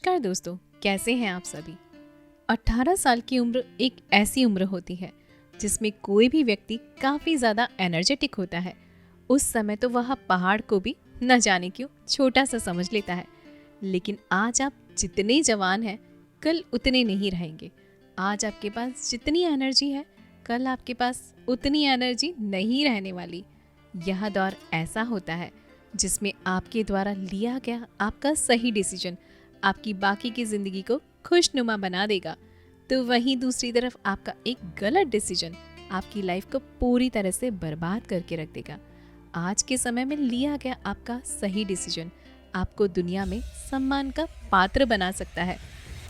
नमस्कार दोस्तों, कैसे हैं आप सभी। 18 साल की उम्र एक ऐसी उम्र होती है जिसमें कोई भी व्यक्ति काफ़ी ज़्यादा एनर्जेटिक होता है। उस समय तो वह पहाड़ को भी न जाने क्यों छोटा सा समझ लेता है। लेकिन आज आप जितने जवान हैं, कल उतने नहीं रहेंगे। आज आपके पास जितनी एनर्जी है, कल आपके पास उतनी एनर्जी नहीं रहने वाली। यह दौर ऐसा होता है जिसमें आपके द्वारा लिया गया आपका सही डिसीजन आपकी बाकी की ज़िंदगी को खुशनुमा बना देगा, तो वहीं दूसरी तरफ आपका एक गलत डिसीजन आपकी लाइफ को पूरी तरह से बर्बाद करके रख देगा। आज के समय में लिया गया आपका सही डिसीजन आपको दुनिया में सम्मान का पात्र बना सकता है,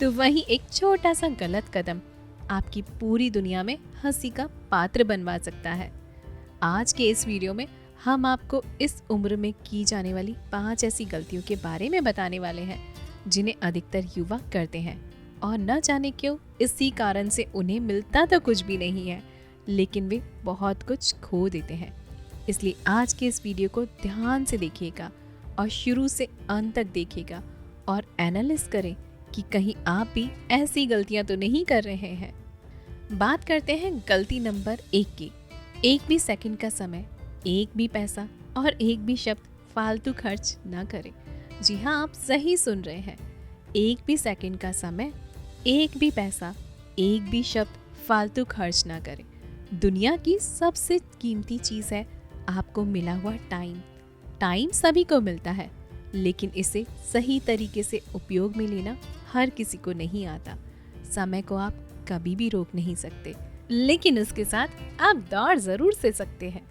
तो वहीं एक छोटा सा गलत कदम आपकी पूरी दुनिया में हंसी का पात्र बनवा सकता है। आज के इस वीडियो में हम आपको इस उम्र में की जाने वाली 5 ऐसी गलतियों के बारे में बताने वाले हैं जिन्हें अधिकतर युवा करते हैं और न जाने क्यों इसी कारण से उन्हें मिलता तो कुछ भी नहीं है, लेकिन वे बहुत कुछ खो देते हैं। इसलिए आज के इस वीडियो को ध्यान से देखिएगा और शुरू से अंत तक देखिएगा और एनालाइज करें कि कहीं आप भी ऐसी गलतियां तो नहीं कर रहे हैं। बात करते हैं गलती नंबर 1 की। एक भी सेकंड का समय, एक भी पैसा और एक भी शब्द फालतू खर्च ना करें। जी हाँ, आप सही सुन रहे हैं। एक भी सेकंड का समय, एक भी पैसा, एक भी शब्द फालतू खर्च ना करें। दुनिया की सबसे कीमती चीज़ है आपको मिला हुआ टाइम। टाइम सभी को मिलता है, लेकिन इसे सही तरीके से उपयोग में लेना हर किसी को नहीं आता। समय को आप कभी भी रोक नहीं सकते, लेकिन उसके साथ आप दौड़ ज़रूर से सकते हैं।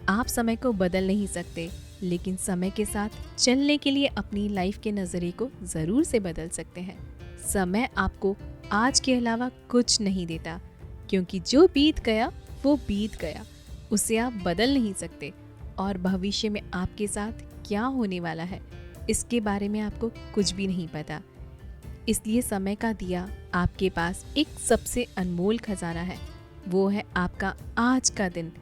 आप समय को बदल नहीं सकते, लेकिन समय के साथ चलने के लिए अपनी लाइफ के नज़रिए को ज़रूर से बदल सकते हैं। समय आपको आज के अलावा कुछ नहीं देता, क्योंकि जो बीत गया वो बीत गया, उसे आप बदल नहीं सकते। और भविष्य में आपके साथ क्या होने वाला है, इसके बारे में आपको कुछ भी नहीं पता। इसलिए समय का दिया आपके पास एक सबसे अनमोल खजाना है। वो है आपका आज का दिन,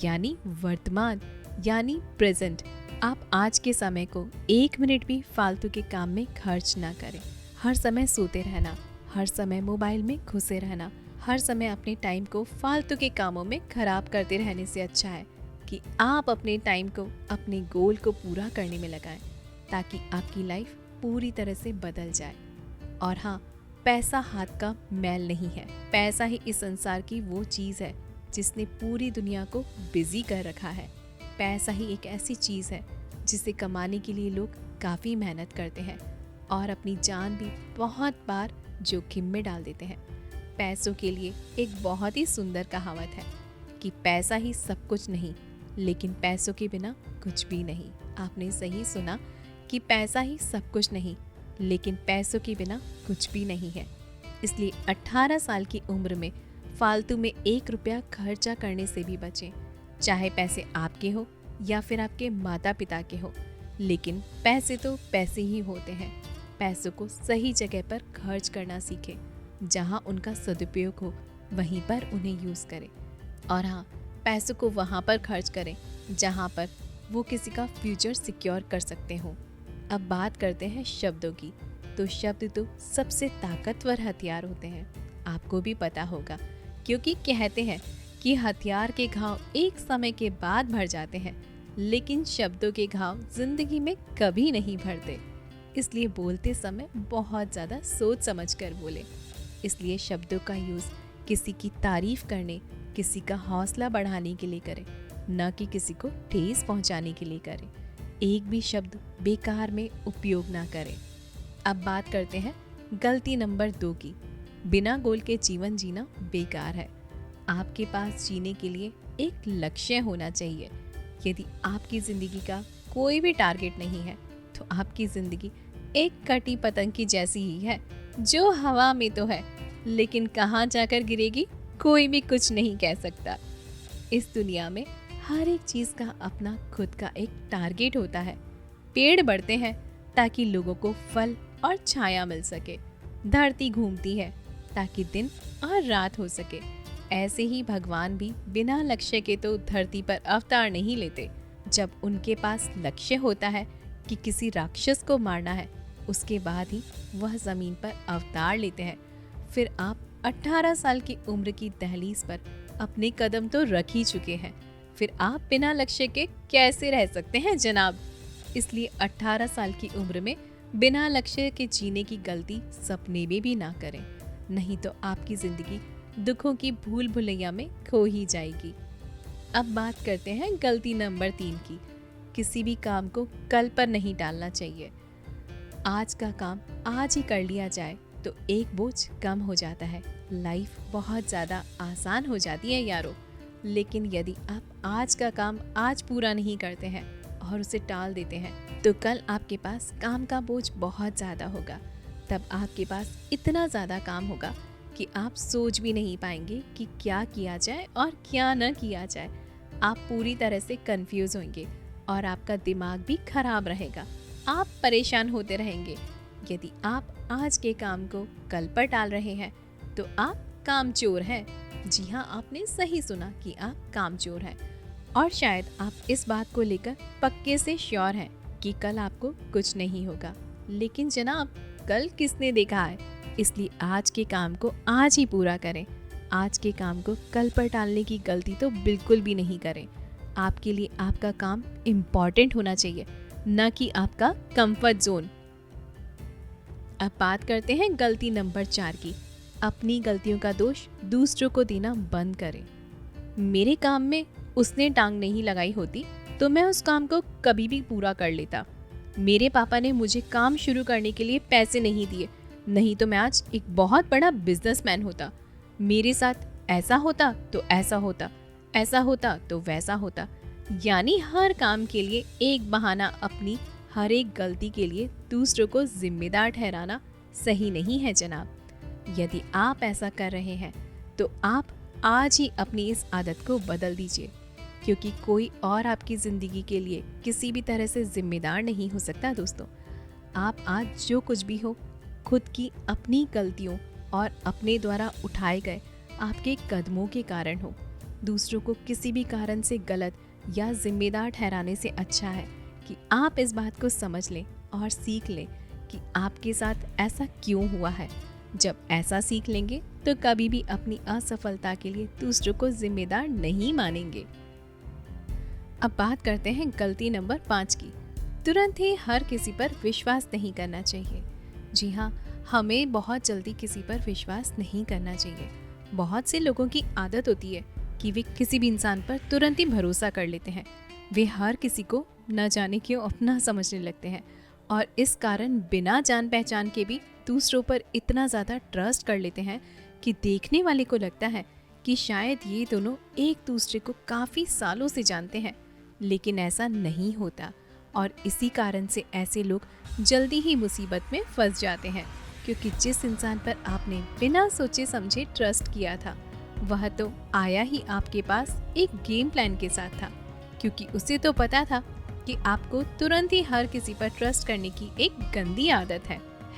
यानी वर्तमान, यानी प्रेजेंट। आप आज के समय को 1 मिनट भी फालतू के काम में खर्च ना करें। हर समय सोते रहना, हर समय मोबाइल में घुसे रहना, हर समय अपने टाइम को फालतू के कामों में खराब करते रहने से अच्छा है कि आप अपने टाइम को अपने गोल को पूरा करने में लगाएं, ताकि आपकी लाइफ पूरी तरह से बदल जाए। और हाँ, पैसा हाथ का मैल नहीं है। पैसा ही इस संसार की वो चीज़ है जिसने पूरी दुनिया को बिजी कर रखा है। पैसा ही एक ऐसी चीज़ है जिसे कमाने के लिए लोग काफ़ी मेहनत करते हैं और अपनी जान भी बहुत बार जोखिम में डाल देते हैं। पैसों के लिए एक बहुत ही सुंदर कहावत है कि पैसा ही सब कुछ नहीं, लेकिन पैसों के बिना कुछ भी नहीं। आपने सही सुना कि पैसा ही सब कुछ नहीं, लेकिन पैसों के बिना कुछ भी नहीं है। इसलिए 18 साल की उम्र में फालतू में 1 रुपया खर्चा करने से भी बचें। चाहे पैसे आपके हो या फिर आपके माता पिता के हो, लेकिन पैसे तो पैसे ही होते हैं। पैसों को सही जगह पर खर्च करना सीखें। जहां उनका सदुपयोग हो वहीं पर उन्हें यूज़ करें। और हाँ, पैसों को वहां पर खर्च करें जहां पर वो किसी का फ्यूचर सिक्योर कर सकते हो। अब बात करते हैं शब्दों की। तो शब्द तो सबसे ताकतवर हथियार होते हैं, आपको भी पता होगा, क्योंकि कहते हैं कि हथियार के घाव एक समय के बाद भर जाते हैं, लेकिन शब्दों के घाव जिंदगी में कभी नहीं भरते। इसलिए बोलते समय बहुत ज़्यादा सोच समझ कर बोले। इसलिए शब्दों का यूज़ किसी की तारीफ करने, किसी का हौसला बढ़ाने के लिए करें, न कि किसी को ठेस पहुंचाने के लिए करें। एक भी शब्द बेकार में उपयोग ना करें। अब बात करते हैं गलती नंबर 2 की। बिना गोल के जीवन जीना बेकार है। आपके पास जीने के लिए एक लक्ष्य होना चाहिए। यदि आपकी ज़िंदगी का कोई भी टारगेट नहीं है, तो आपकी ज़िंदगी एक कटी पतंग की जैसी ही है, जो हवा में तो है, लेकिन कहाँ जाकर गिरेगी कोई भी कुछ नहीं कह सकता। इस दुनिया में हर एक चीज़ का अपना खुद का एक टारगेट होता है। पेड़ बढ़ते हैं ताकि लोगों को फल और छाया मिल सके। धरती घूमती है ताकि दिन और रात हो सके। ऐसे ही भगवान भी बिना लक्ष्य के तो धरती पर अवतार नहीं लेते। जब उनके पास लक्ष्य होता है कि किसी राक्षस को मारना है, उसके बाद ही वह ज़मीन पर अवतार लेते हैं। फिर आप 18 साल की उम्र की दहलीज पर अपने कदम तो रख ही चुके हैं। फिर आप बिना लक्ष्य के कैसे रह सकते हैं जनाब? इसलिए 18 साल की उम्र में बिना लक्ष्य के जीने की गलती सपने में भी ना करें, नहीं तो आपकी जिंदगी दुखों की भूल भुलैया में खो ही जाएगी। अब बात करते हैं गलती नंबर 3 की। किसी भी काम को कल पर नहीं टालना चाहिए। आज का काम आज ही कर लिया जाए तो एक बोझ कम हो जाता है, लाइफ बहुत ज़्यादा आसान हो जाती है यारो। लेकिन यदि आप आज का काम आज पूरा नहीं करते हैं और उसे टाल देते हैं तो कल आपके पास काम का बोझ बहुत ज़्यादा होगा। तब आपके पास इतना ज़्यादा काम होगा कि आप सोच भी नहीं पाएंगे कि क्या किया जाए और क्या न किया जाए। आप पूरी तरह से कंफ्यूज होंगे और आपका दिमाग भी खराब रहेगा। आप परेशान होते रहेंगे। यदि आप आज के काम को कल पर टाल रहे हैं तो आप कामचोर हैं। जी हाँ, आपने सही सुना कि आप कामचोर हैं। और शायद आप इस बात को लेकर पक्के से श्योर हैं कि कल आपको कुछ नहीं होगा। लेकिन जनाब, कल किसने देखा है? इसलिए आज के काम को आज ही पूरा करें। आज के काम को कल पर टालने की गलती तो बिल्कुल भी नहीं करें। आपके लिए आपका काम इम्पॉर्टेंट होना चाहिए, न कि आपका कंफर्ट जोन। अब बात करते हैं गलती नंबर 4 की। अपनी गलतियों का दोष दूसरों को देना बंद करें। मेरे काम में उसने टांग नहीं लगाई होती तो मैं उस काम को कभी भी पूरा कर लेता। मेरे पापा ने मुझे काम शुरू करने के लिए पैसे नहीं दिए, नहीं तो मैं आज एक बहुत बड़ा बिजनेसमैन होता। मेरे साथ ऐसा होता तो ऐसा होता, ऐसा होता तो वैसा होता। यानी हर काम के लिए एक बहाना, अपनी हर एक गलती के लिए दूसरों को जिम्मेदार ठहराना सही नहीं है जनाब। यदि आप ऐसा कर रहे हैं तो आप आज ही अपनी इस आदत को बदल दीजिए, क्योंकि कोई और आपकी ज़िंदगी के लिए किसी भी तरह से जिम्मेदार नहीं हो सकता। दोस्तों, आप आज जो कुछ भी हो, खुद की अपनी गलतियों और अपने द्वारा उठाए गए आपके कदमों के कारण हो। दूसरों को किसी भी कारण से गलत या जिम्मेदार ठहराने से अच्छा है कि आप इस बात को समझ लें और सीख लें कि आपके साथ ऐसा क्यों हुआ है। जब ऐसा सीख लेंगे तो कभी भी अपनी असफलता के लिए दूसरों को जिम्मेदार नहीं मानेंगे। अब बात करते हैं गलती नंबर 5 की। तुरंत ही हर किसी पर विश्वास नहीं करना चाहिए। जी हाँ, हमें बहुत जल्दी किसी पर विश्वास नहीं करना चाहिए। बहुत से लोगों की आदत होती है कि वे किसी भी इंसान पर तुरंत ही भरोसा कर लेते हैं। वे हर किसी को न जाने क्यों अपना समझने लगते हैं और इस कारण बिना जान पहचान के भी दूसरों पर इतना ज़्यादा ट्रस्ट कर लेते हैं कि देखने वाले को लगता है कि शायद ये दोनों एक दूसरे को काफ़ी सालों से जानते हैं। लेकिन ऐसा नहीं होता और इसी कारण से ऐसे लोग जल्दी ही मुसीबत में फंस जाते हैं, क्योंकि जिस इंसान पर आपने बिना सोचे समझे ट्रस्ट किया था वह तो आया ही आपके पास एक गेम प्लान के साथ था, क्योंकि उसे तो पता था कि आपको तुरंत ही हर किसी पर ट्रस्ट करने की एक गंदी आदत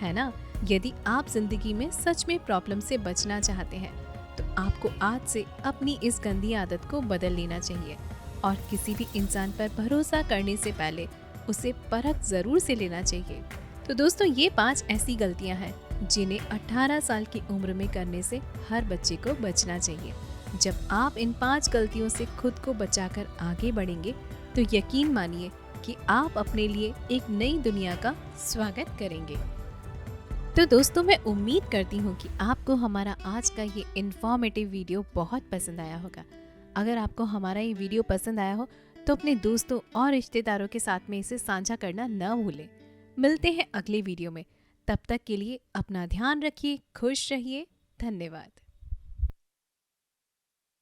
है ना। यदि आप जिंदगी में सच में प्रॉब्लम से बचना चाहते हैं तो आपको आज से अपनी इस गंदी आदत को बदल लेना चाहिए और किसी भी इंसान पर भरोसा करने से पहले उसे परख जरूर से लेना चाहिए। तो दोस्तों, ये 5 ऐसी गलतियां हैं जिन्हें 18 साल की उम्र में करने से हर बच्चे को बचना चाहिए। जब आप इन 5 गलतियों से खुद को बचाकर आगे बढ़ेंगे तो यकीन मानिए कि आप अपने लिए एक नई दुनिया का स्वागत करेंगे। तो दोस्तों, मैं उम्मीद करती हूँ कि आपको हमारा आज का ये इन्फॉर्मेटिव वीडियो बहुत पसंद आया होगा। अगर आपको हमारा ये वीडियो पसंद आया हो तो अपने दोस्तों और रिश्तेदारों के साथ में इसे साझा करना न भूलें। मिलते हैं अगले वीडियो में। तब तक के लिए अपना ध्यान रखिए, खुश रहिए। धन्यवाद।